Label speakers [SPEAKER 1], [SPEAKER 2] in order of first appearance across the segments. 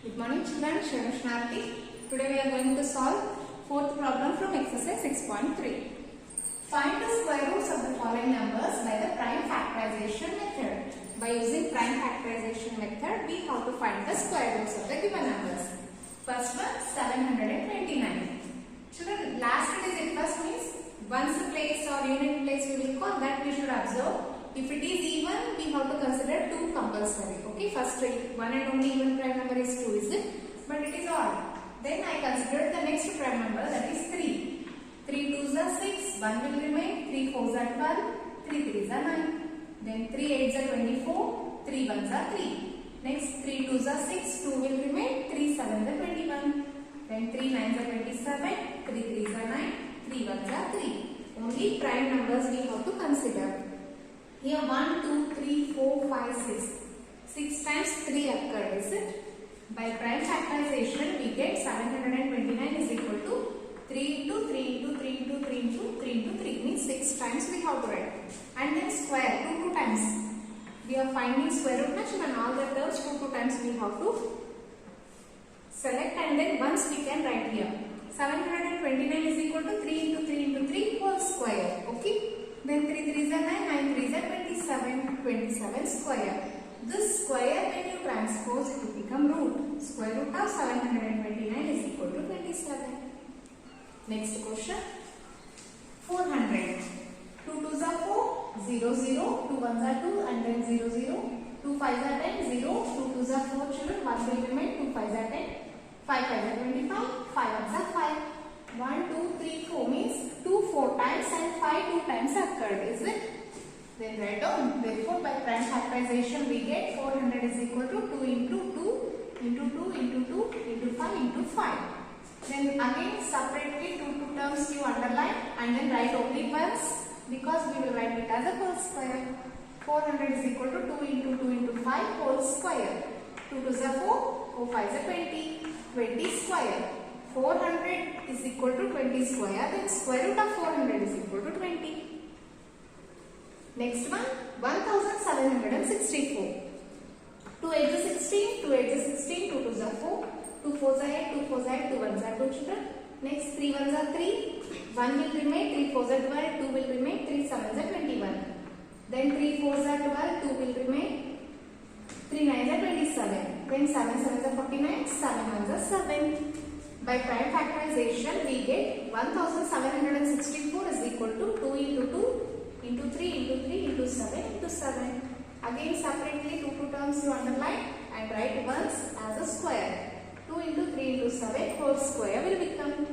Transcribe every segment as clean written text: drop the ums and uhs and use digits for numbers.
[SPEAKER 1] Good morning children, Sharashnathi. Today we are going to solve fourth problem from exercise 6.3. Find the square roots of the following numbers by the prime factorization method. By using prime factorization method, we have to find the square roots of the given numbers. First one, 729. Children, last digit first means ones place or unit place we will call, that we should observe. If it is even, we have to consider 2 compulsory. Okay, first one and only even prime number is 2, is it? But it is odd. Then I consider the next prime number, that is 3. 3 2s are 6, 1 will remain, 3 4s are 12, 3 3s are 9. Then 3 8s are 24, 3 1s are 3. Next 3 2s are 6, 2 will remain, 3 7s are 21. Then 3 9s are 27, 3 3s are 9, 3 1s are 3. Only prime numbers we have to consider. Here 1, 2, 3, 4, 5, 6. 6 times 3 occurred, is it? By prime factorization, we get 729 is equal to 3 into 3 into 3 into 3 into 3 into 3. Means 6 times we have to write. And then square 2 times. We are finding square root much and all the terms 2 times we have to select, and then once we can write here. 729 is equal to 3 into 3 into 3 whole square. Okay. Then 3 3s are 9, 9 3s are 27, 27 square. This square when you transpose it will become root. Square root of 729 is equal to 27. Next question. 400. 2 2s are 4, 0 0, 2 1s are 2 and then 0 0. 2 5s are 10, 0, 2 2s are 4 children, 1 will remain, 2 5s are 10, 5 5s are 25, 5 1s are 5. 1 2 3 4 means 2 4 times and 5 2 times occurred, is it? Then write down. Therefore, by prime factorization we get 400 is equal to 2 into 2 into 2 into 2 into 5 into 5. Then again separately 2 terms you underline and then write only once, because we will write it as a whole square. 400 is equal to 2 into 2 into 5 whole square. 2 2s are 4, 4 5s are 20, 20 square. 400 is equal to 20 square, then square root of 400 is equal to 20. Next one, 1764. 2 8s are 16, 2 8s are 16, 2 2s are 4, 2 4s are 8, 2 4s are 8, 2 1s are 2 children. Next 3 1s are 3, 1 will remain, 3 4s are 12, 2 will remain, 3 7s are 21. Then 3 4s are 12, 2 will remain, 3 9s are 27. Then 7 7s are 49, 7 1s are 7. By prime factorization, we get 1764 is equal to 2 into 2 into 3 into 3 into 7 into 7. Again separately 2 terms you underline and write once as a square. 2 into 3 into 7 whole square will become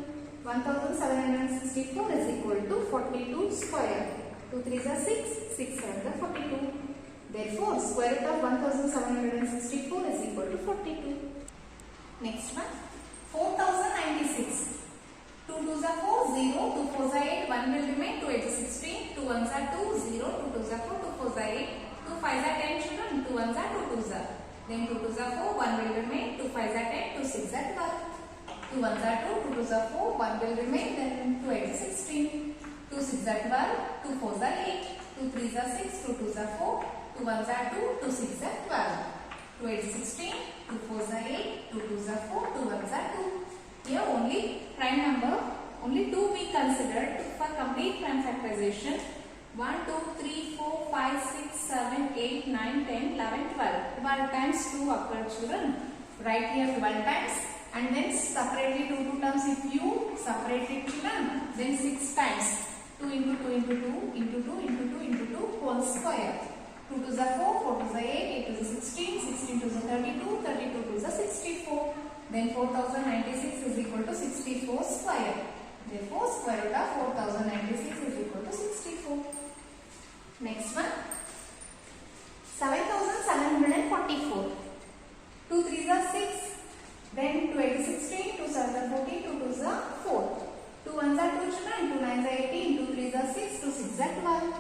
[SPEAKER 1] 1764 is equal to 42 square. 2 3s are 6, 6 7s are 42. Therefore, square root of 1764 is equal to 42. Next one. 4096. 2 2s are 4, 0, 2 4s are 8, 1 will remain, 2 8s are 16, 2 1s are 2, 0, 2 2s are 4, 2 4s are 8, 2 5s are 10 children, 2 1s are 2 2s are. Then 2 2s are 4, 1 will remain, 2 5s are 10, 2 6s are 12. 2 1s are 2, 2 2s are 4, 1 will remain, then 2 8s are 16, 2 6s are 12, 2 4s are 8, 2 3s are 6, 2 2s are 4, 2 1s are 2, 2 6s are 12. 2 8s are 16, 2 4s are 8, 2 2s are 4, 2 1s are 2. Here only prime number, only 2 we considered for complete prime factorization. 1, 2, 3, 4, 5, 6, 7, 8, 9, 10, 11, 12. 12 times 2 occurred children. Write here 12 times and then separately 2 terms if you separate it children. Then 6 times. 2 into 2 into 2 into 2 into 2 into 2 whole square. 2 2s are 4, 4 2s are 8, 8 2s are 16, 16 2s are 32, 32 2s are 64. Then 4096 is equal to 64 square. Therefore, square root of 4096 is equal to 64. Next one. 7744. 2 3s are 6. Then 2 8 is 16, 2 7s are 14, 2 2s are 4. 2 1s are 2 children, 2 9s are 18, 2 3s are 6, 2 6s are 12.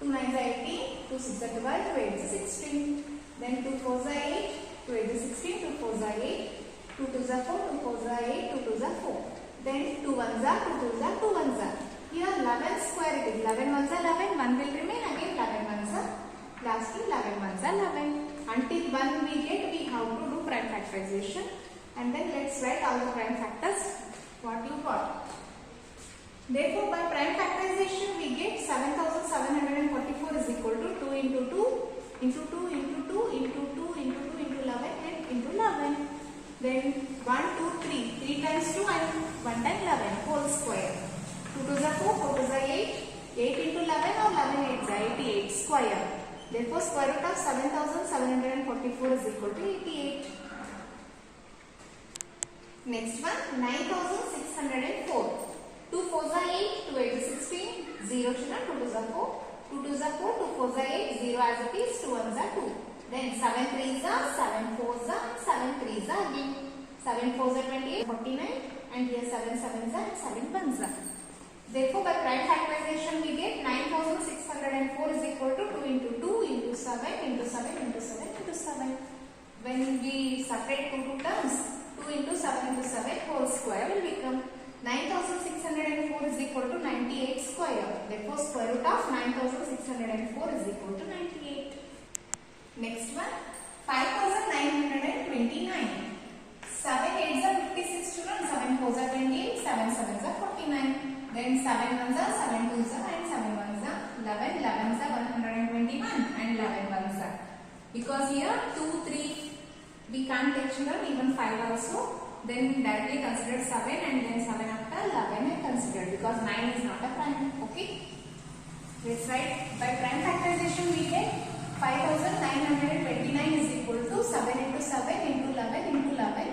[SPEAKER 1] 2 9s are 18, 2 6s are 12, 2 8s are 16. Then 2 4s are 8, 2 8s are 16, 2 4s are 8. 2 2s are 4, 2 4s are 8, 2 2s are 4. Then 2 1s are, 2 2s are, 2 1s are. Here 11 square it is. 11 1s are 11, 1 will remain, again 11 1s are. Lastly 11 1s are 11. Until 1 we get, we have to do prime factorization, and then let's write all the prime factors what you got. Therefore, by prime factorization we get 7744 is equal to 2 into 2 into 2 into 2 into 2 into 2 into 11 and into 11. Then 1, 2, 3. 3 times 2 and 1 time 11 whole square. 2 to the 4, 4 to the 8. 8 into 11 or 11 8 is 88 square. Therefore, square root of 7744 is equal to 88. Next one, 9604. 2 4s are 8, 2 8 is 16, 0 children, 2 2s are 4, 2 2s are 4, 2 4s are 8, 0 as it is, 2 1s are 2. Then 7 3s are, 7 4s are, 7 3s are, 7 4s are 28, 49, and here 7 7s are, 7 1s are. Therefore, by prime factorization we get 9604 is equal to 2 into 2 into 7 into 7 into 7 into 7. When we separate two terms, 2 into 7 into 7 whole square will become 9604 is equal to 98 square. Therefore, square root of 9604 is equal to 98. Next one, 5929. 7 8s are 56 children, 7 4s are 28, 7 7s are 49. Then 7 1s are, 7 2s are, and 7 1s are 11, 11s are 121 and 11 1s are. Because here 2, 3 we can't take children, even 5 also. Then directly consider 7 and then 7 after 11 I consider because 9 is not a prime. Okay. Let's write by prime factorization we get 5929 is equal to 7 into 7 into 11 into 11.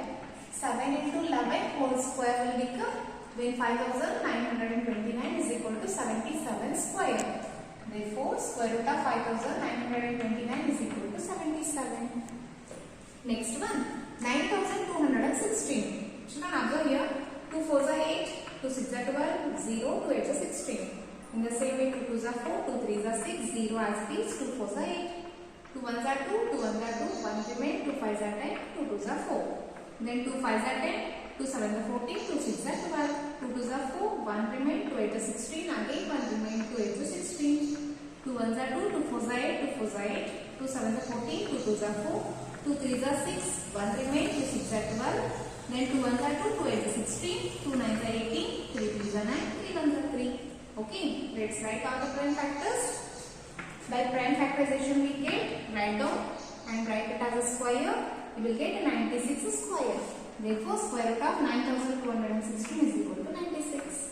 [SPEAKER 1] 7 into 11 whole square will become when 5929 is equal to 77 square. Therefore, square root of 5929 is equal to 77. Next one, 9216. Children, observe here, 2 4s are 8, 2 6s are 12, 0, 2 8s are 16. In the same way, 2 2s are 4, 2 3s are 6, 0 as it is, 2 4s are 8, 2 1s are 2, 2 1s are 2, 1 remain, 2 5s are 10, 2 2s are 4. Then 2 5s are 10, 2 7s are 14, 2 6s are 12, 2 2s are 4, 1 remain, 2 8s are 16, again 1 remain, 2 8s are 16. 2 1s are 2, 2 4s are 8, 2 4s are 8, 2 7s are 14, 2 2s are 4, 2 3s are 6, 1 remain, 2 6s are 12, then 2 1s are 2, 2 8s are 16, 2 9s are 18, 3 3s are 9, 3 1s are 3. Okay, let's write all the prime factors. By prime factorization we get, write down and write it as a square, you will get 96 square. Therefore, square root of 9216 is equal to 96.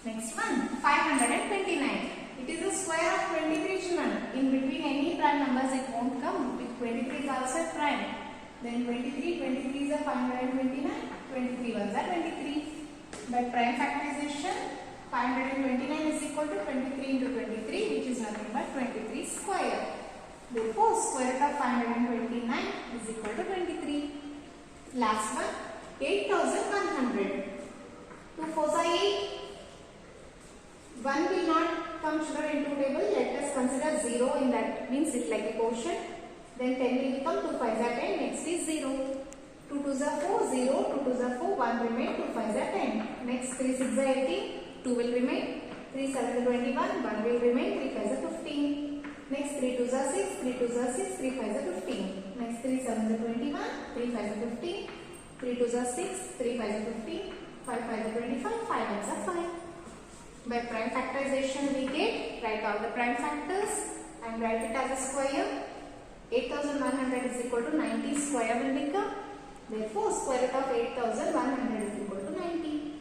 [SPEAKER 1] Next one, 529. It is a square of 23 children. In between any prime numbers it won't come. With 23 is also a prime. Then 23, 23 is a 529, 23 ones are 23. By prime factorization, 529 is equal to 23 into 23, which is nothing but 23 square. Therefore, square root of 529 is equal to 23. Last one, 8100. 2 4s are 8. 1 will not come children into table. Let us consider 0 in that, means it like a quotient. Then 10 will become 2 5s are 10. Next is 0. 2 2s are 4, 0. 2 2s are 4, 1 remain, 2 5s are 10. Next 3 6s are 18, 2 will remain. 3 7s are 21, 1 will remain, 3 5s are 15. Next 3 2s are 6, 3 2s are 6, 3 5s are 15. Next 3 7s are 21, 3 5s are 15, 3 2s are 6, 3 5s are 15, 5 5s are 25, 5 1s are 5. By prime factorization we get, write all the prime factors and write it as a square. 8100 is equal to 90 square will become. Therefore, square root of 8100 is equal to 90.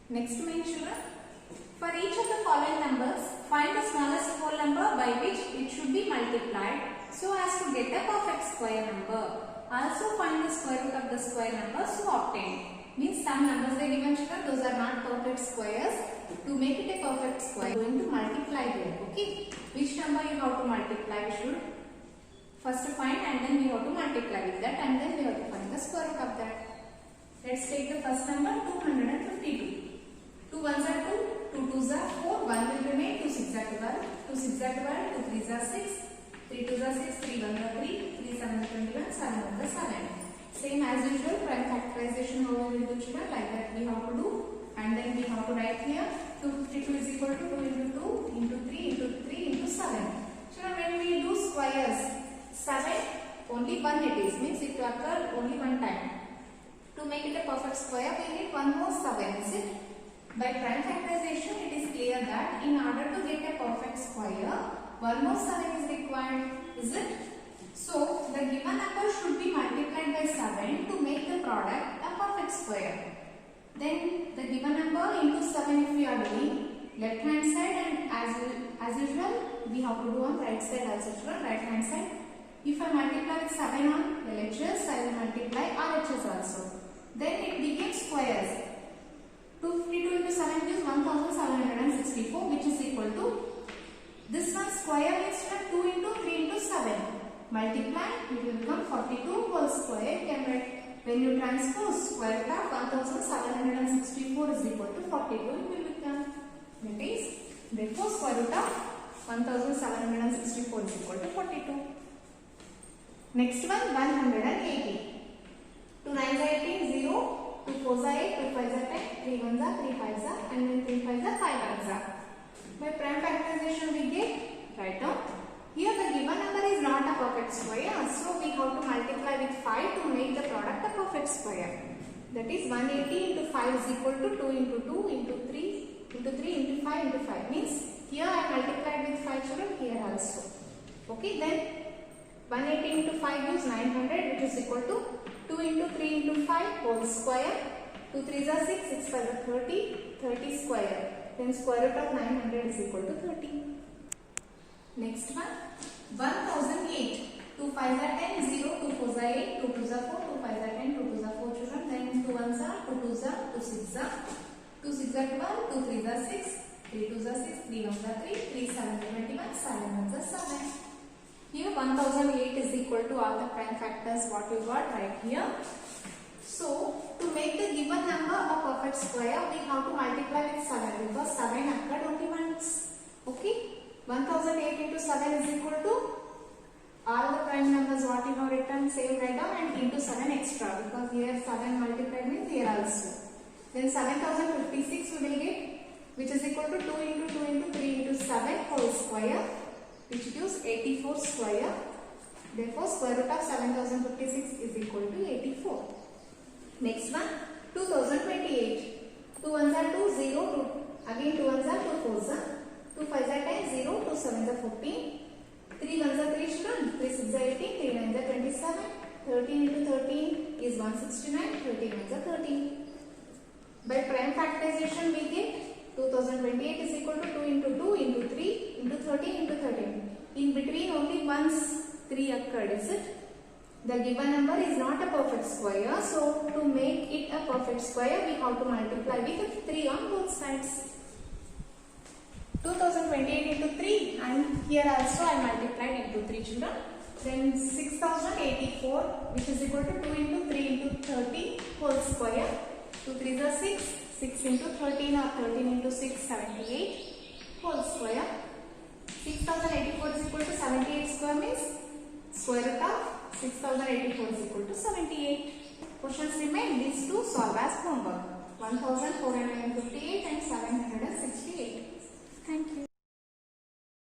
[SPEAKER 1] Next main children, for each of the following numbers, find the smallest whole number by which it should be multiplied so as to get a perfect square number. Also find the square root of the square number so obtained. Means some numbers they given children, those are not perfect squares. To make it a perfect square, going to multiply there. Okay, which number you have to multiply? We should first find and then we have to multiply with that and then we have to find the square root of that. Let's take the first number 252. 2 1s are 2, 2 2s are 4, 1 will remain, 2 6s are 12, 2 6s are 12, 2 3s are 6, 3 2s are 6, 3 1s are 3, 3 7s are 21, 7 1s are 7. Same as usual, prime factorization how we will do children, like that we have to do and then we have to write here 252 is equal to 2 into 2 into 3 into 3 into 7. Children, when we do squares, 7 only one it is, means it occurred only one time. To make it a perfect square, we need one more 7, is it? By prime factorization, it is clear that in order to get a perfect square, one more 7 is required, is it? So, the given number should be multiplied by 7 to make the product a perfect square. Then, the given number into 7 if we are doing left hand side, and as usual, we have to do on right side also, right hand side. If I multiply with 7 on LHS, I will multiply RHS also. Then it becomes squares. 252 into 7 gives 1764, which is equal to this one square means 2 into 3 into 7. Multiply, it will become 42 whole square. You can write, when you transpose square root of 1764 is equal to 42, it will become. That is, therefore square root of 1764 is equal to 42. Next one, 180. 2 9s are 18, 0, 2 4s are 8, 2 5s are 10, 3 1s are 3 5s are, and then 3 5s are 5 1s are. By prime factorization we get, write down. Here the given number is not a perfect square, so we have to multiply with 5 to make the product a perfect square. That is 180 into 5 is equal to 2 into 2 into 3 into 3 into 5 into 5. Means here I multiplied with 5 children, here also. Okay, then 180 into 5 gives 900, which is equal to 2 into 3 into 5 whole square. 2 3s are 6, 6 5s are 30, 30 square. Then square root of 900 is equal to 30. Next one, 1008. 2 5s are 10, 0, 2 4s are 8, 2 2s are 4, 2 5s are 10, 2 2s are 4 children. Then 2 1s are, 2 2s are, 2 6s are, 2 6s are 12, 2 3s are 6, 3 2s are 6, 3 1s are 3, 3 7s are 21, 7 1s are 7. Here 1008 is equal to all the prime factors what we got right here. So, to make the given number a perfect square, we have to multiply with 7 because 7 occurred only once. Okay? 1008 into 7 is equal to all the prime numbers what you have written, same write down, and into 7 extra because here 7 multiplied means here also. Then 7056 we will get, which is equal to 2 into 2 into 3 into 7 whole square, which gives 84 square. Therefore, square root of 7056 is equal to 84. Next one, 2028. 2 1s are 2, 0, 2. Again 2 1s are 2 4s are. 2 5s are 10, 0, 2 7s are 14. 3 1s are 3 children, 3 6s are 18, 3 9s are 27. 13 into 13 is 169, 13 1s are 13. By prime factorization we get 2028 is equal to 2 into 2 into 3 into 13 into 13. In between only once 3 occurred, is it? The given number is not a perfect square, so to make it a perfect square we have to multiply with 3 on both sides. 2028 into 3, and here also I multiplied into 3 children. Then 6084, which is equal to 2 into 3 into 30 whole square. 2 3s are 6, 6 into 13 or 13 into 6, 78 whole square. 6084 is equal to 78 square means square root of 6084 is equal to 78. Questions remain, these two solve as homework. 1458 and 768.